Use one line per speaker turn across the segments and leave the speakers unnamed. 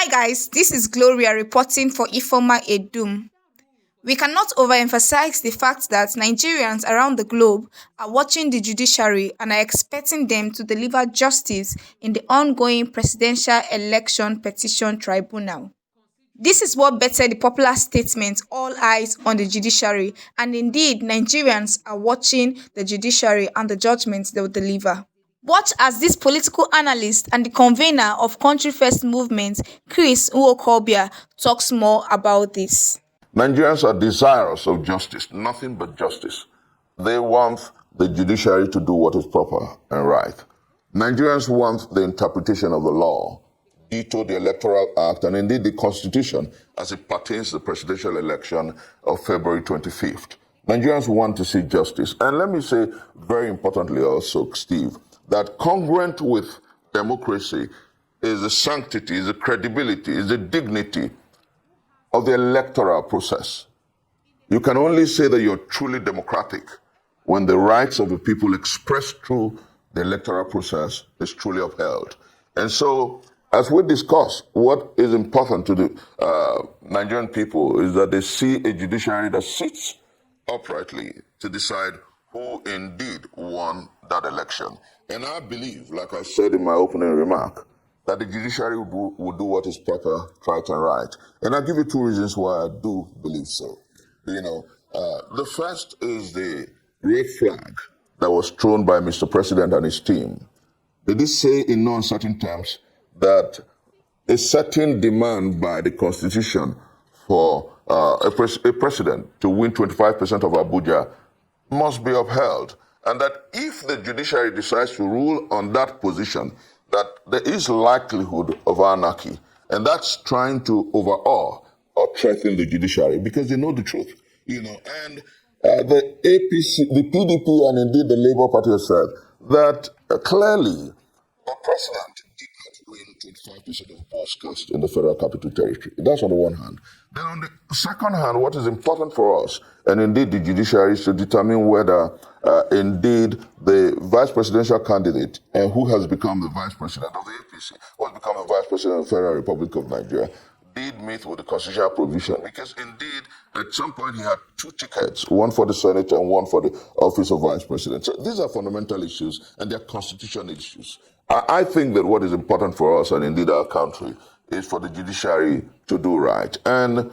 Hi guys, this is Gloria reporting for Ifoma Edum. We cannot overemphasize the fact that Nigerians around the globe are watching the judiciary and are expecting them to deliver justice in the ongoing presidential election petition tribunal. This is what bettered the popular statement, "All eyes on the judiciary," and indeed, Nigerians are watching the judiciary and the judgments they will deliver. Watch as this political analyst and the convener of Country First movement, Chris Nwokobia, talks more about this.
Nigerians are desirous of justice, nothing but justice. They want the judiciary to do what is proper and right. Nigerians want the interpretation of the law, veto the Electoral Act, and indeed the Constitution as it pertains to the presidential election of February 25th. Nigerians want to see justice. And let me say very importantly also, Steve, that congruent with democracy is the sanctity, is the credibility, is the dignity of the electoral process. You can only say that you're truly democratic when the rights of the people expressed through the electoral process is truly upheld. And so, as we discuss, what is important to the Nigerian people is that they see a judiciary that sits uprightly to decide who indeed won that election. And I believe, like I said in my opening remark, that the judiciary will do what is proper, right, and right. And I'll give you two reasons why I do believe so. The first is the red flag that was thrown by Mr. President and his team. They did say in no uncertain terms that a certain demand by the Constitution for a president to win 25% of Abuja must be upheld. And that if the judiciary decides to rule on that position, that there is likelihood of anarchy. And that's trying to overawe or threaten the judiciary because they know the truth. And the APC, the PDP, and indeed the Labour Party has said that clearly the president did not win 25% of votes cast in the Federal Capital Territory. That's on the one hand. Then on the second hand, what is important for us, and indeed the judiciary, is to determine whether indeed the vice presidential candidate and who has become the vice president of the APC, who has become the vice president of the Federal Republic of Nigeria, did meet with the constitutional provision, because indeed at some point he had two tickets, one for the Senate and one for the office of vice president. So these are fundamental issues and they're constitutional issues. I think that what is important for us and indeed our country is for the judiciary to do right. And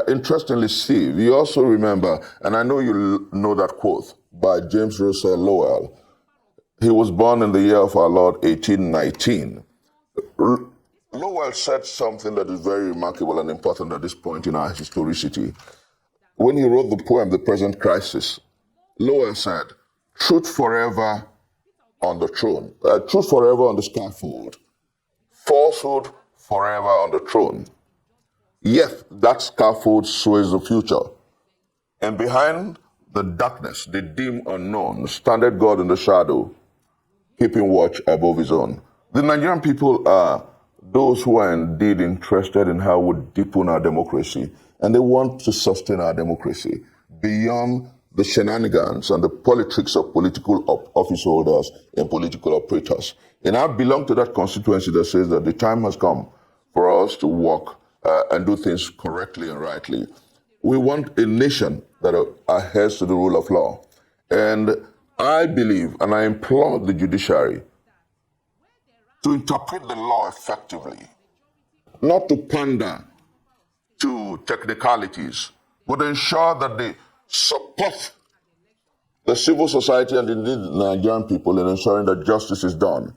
interestingly, Steve, you also remember, and I know you know that quote by James Russell Lowell. He was born in the year of our Lord 1819. Lowell said something that is very remarkable and important at this point in our historicity. When he wrote the poem, The Present Crisis, Lowell said, "Truth forever on the throne, truth forever on the scaffold, falsehood forever on the throne. Yet that scaffold sways the future. And behind the darkness, the dim unknown, standeth God in the shadow, keeping watch above his own." The Nigerian people are those who are indeed interested in how we deepen our democracy, and they want to sustain our democracy beyond the shenanigans and the politics of political office holders and political operators. And I belong to that constituency that says that the time has come for us to work and do things correctly and rightly. We want a nation that adheres to the rule of law. And I believe, and I implore the judiciary to interpret the law effectively, not to pander to technicalities, but ensure that they support the civil society and indeed the Nigerian people in ensuring that justice is done.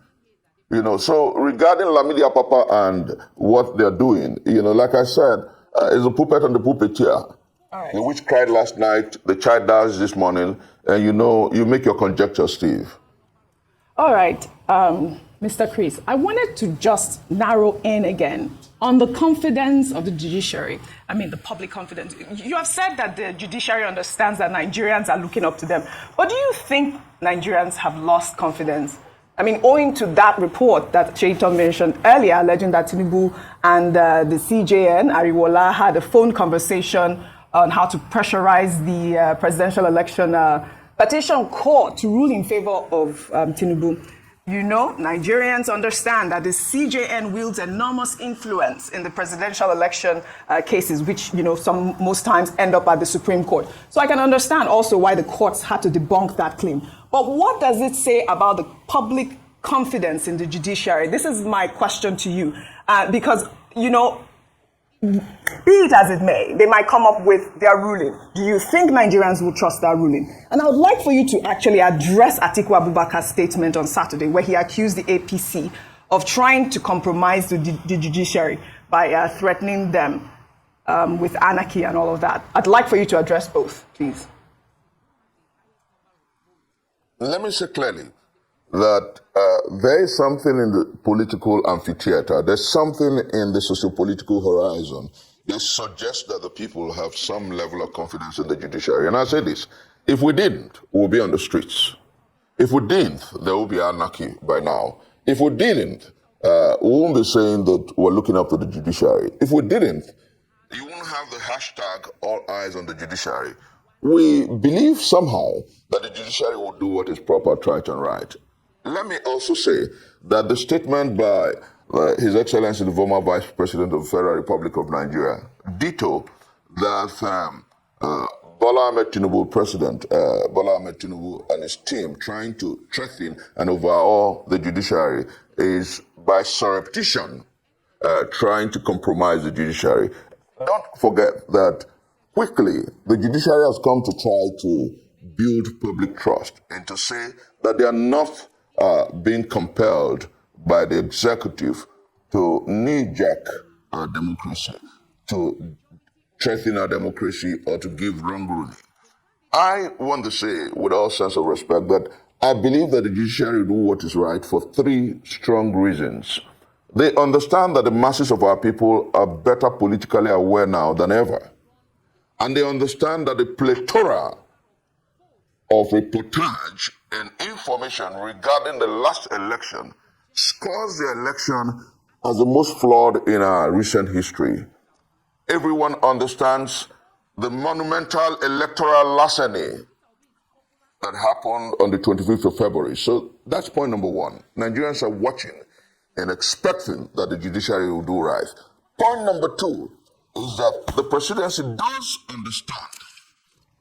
So regarding Lamidi Apapa and what they're doing, like I said, is a puppet and the puppeteer. Right. The witch cried last night, the child dies this morning, and you make your conjecture, Steve.
All right, Mr. Chris, I wanted to just narrow in again on the confidence of the judiciary. I mean, the public confidence. You have said that the judiciary understands that Nigerians are looking up to them. But do you think Nigerians have lost confidence? I mean, owing to that report that Shaitan mentioned earlier, alleging that Tinubu and the CJN, Ariwola, had a phone conversation on how to pressurize the presidential election petition court to rule in favor of Tinubu. Nigerians understand that the CJN wields enormous influence in the presidential election cases, which, most times end up at the Supreme Court. So I can understand also why the courts had to debunk that claim. But what does it say about the public confidence in the judiciary? This is my question to you, because, be it as it may, they might come up with their ruling. Do you think Nigerians will trust that ruling? And I would like for you to actually address Atiku Abubakar's statement on Saturday, where he accused the APC of trying to compromise the judiciary by threatening them with anarchy and all of that. I'd like for you to address both, please.
Let me say clearly that there is something in the political amphitheater, there's something in the socio-political horizon that suggests that the people have some level of confidence in the judiciary. And I say this, if we didn't, we'll be on the streets. If we didn't, there will be anarchy by now. If we didn't, we won't be saying that we're looking up to the judiciary. If we didn't, you won't have the hashtag all eyes on the judiciary. We believe somehow that the judiciary will do what is proper, right and right. Let me also say that the statement by His Excellency the former Vice President of the Federal Republic of Nigeria, ditto that Bola Tinubu, President Bola Tinubu and his team trying to threaten and overhaul the judiciary is by surreptitious trying to compromise the judiciary. Don't forget that quickly the judiciary has come to try to build public trust and to say that they are not being compelled by the executive to knee-jerk our democracy, to threaten our democracy, or to give wrong ruling. I want to say, with all sense of respect, that I believe that the judiciary do what is right for three strong reasons. They understand that the masses of our people are better politically aware now than ever. And they understand that the plethora of reportage and information regarding the last election scores the election as the most flawed in our recent history. Everyone understands the monumental electoral larceny that happened on the 25th of February. So that's point number one. Nigerians are watching and expecting that the judiciary will do right. Point number two is that the presidency does understand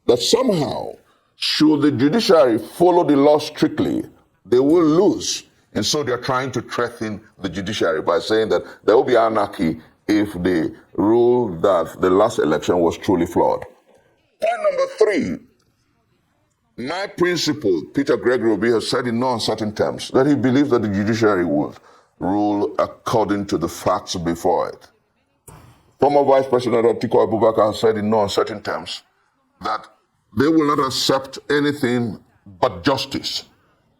that somehow, should the judiciary follow the law strictly, they will lose. And so they're trying to threaten the judiciary by saying that there will be anarchy if they rule that the last election was truly flawed. Point number three, my principal, Peter Obi, has said in no uncertain terms that he believes that the judiciary would rule according to the facts before it. Former Vice President Atiku Abubakar has said in no uncertain terms that they will not accept anything but justice.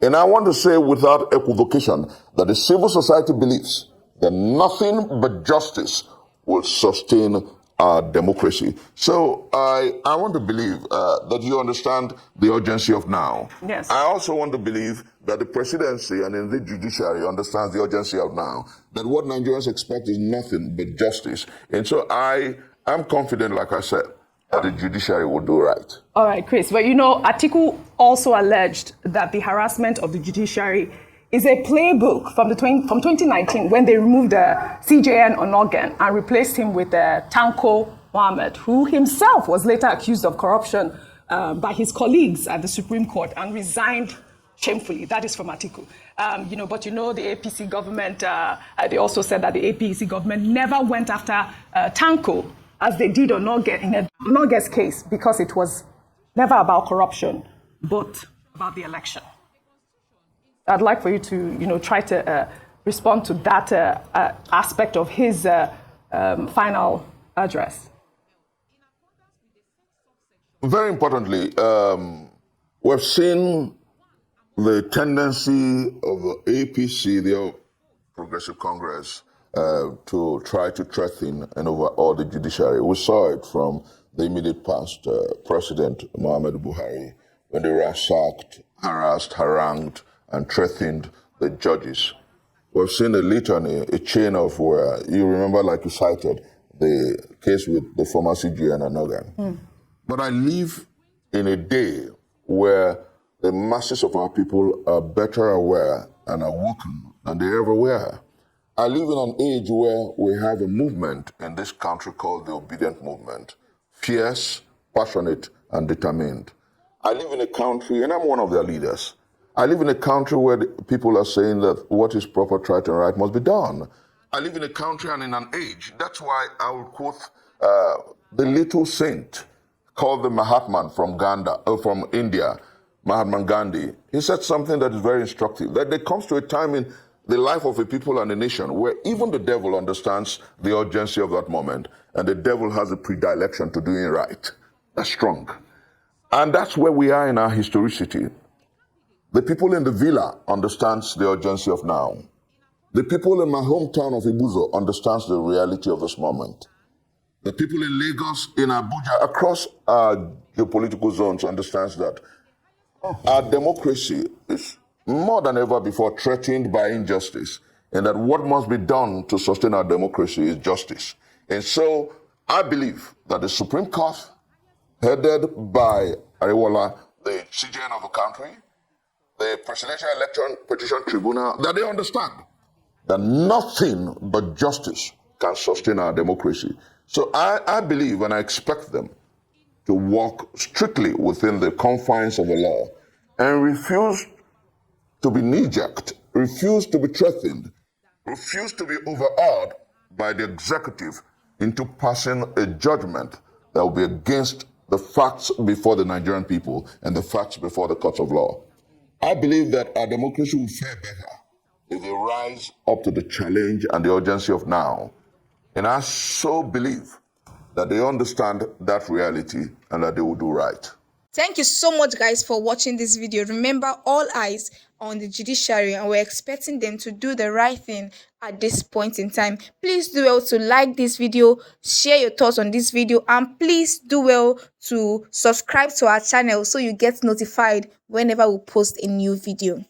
And I want to say without equivocation that the civil society believes that nothing but justice will sustain our democracy. So I want to believe that you understand the urgency of now.
Yes.
I also want to believe that the presidency and in the judiciary understands the urgency of now, that what Nigerians expect is nothing but justice. And so I am confident, like I said, that the judiciary will do right.
All right, Chris. But Atiku also alleged that the harassment of the judiciary is a playbook from 2019 when they removed CJN Onogen and replaced him with Tanko Mohammed, who himself was later accused of corruption by his colleagues at the Supreme Court and resigned shamefully. That is from Atiku. But the APC government, they also said that the APC government never went after Tanko as they did on Onogen's case, because it was never about corruption, but about the election. I'd like for you to, try to respond to that aspect of his final address.
Very importantly, we've seen the tendency of the APC, the Progressive Congress, to try to threaten and overhaul the judiciary. We saw it from the immediate past, President Muhammadu Buhari, when they ransacked, harassed, harangued, and threatened the judges. We've seen a litany, a chain of where, you remember, like you cited, the case with the former CGN and Ogan. But I live in a day where the masses of our people are better aware and awoken than they ever were. I live in an age where we have a movement in this country called the obedient movement, fierce, passionate, and determined. I live in a country, and I'm one of their leaders. I live in a country where people are saying that what is proper, right, and right must be done. I live in a country and in an age. That's why I will quote the little saint called the Mahatman from India, Mahatma Gandhi. He said something that is very instructive, that there comes to a time in the life of a people and a nation where even the devil understands the urgency of that moment, and the devil has a predilection to doing right. That's strong. And that's where we are in our historicity. The people in the villa understands the urgency of now. The people in my hometown of Ibuzo understands the reality of this moment. The people in Lagos, in Abuja, across our geopolitical zones understands that our democracy is more than ever before threatened by injustice, and that what must be done to sustain our democracy is justice. And so I believe that the Supreme Court, headed by Ariwola, the CJN of the country, the Presidential Election Petition Tribunal, that they understand that nothing but justice can sustain our democracy. So I believe and I expect them to walk strictly within the confines of the law and refuse to be knee-jerked, refuse to be threatened, refuse to be overawed by the executive into passing a judgment that will be against the facts before the Nigerian people and the facts before the courts of law. I believe that our democracy will fare better if they rise up to the challenge and the urgency of now. And I so believe that they understand that reality and that they will do right.
Thank you so much, guys, for watching this video. Remember, all eyes on the judiciary, and we're expecting them to do the right thing at this point in time. Please do well to like this video, share your thoughts on this video, and please do well to subscribe to our channel so you get notified whenever we post a new video.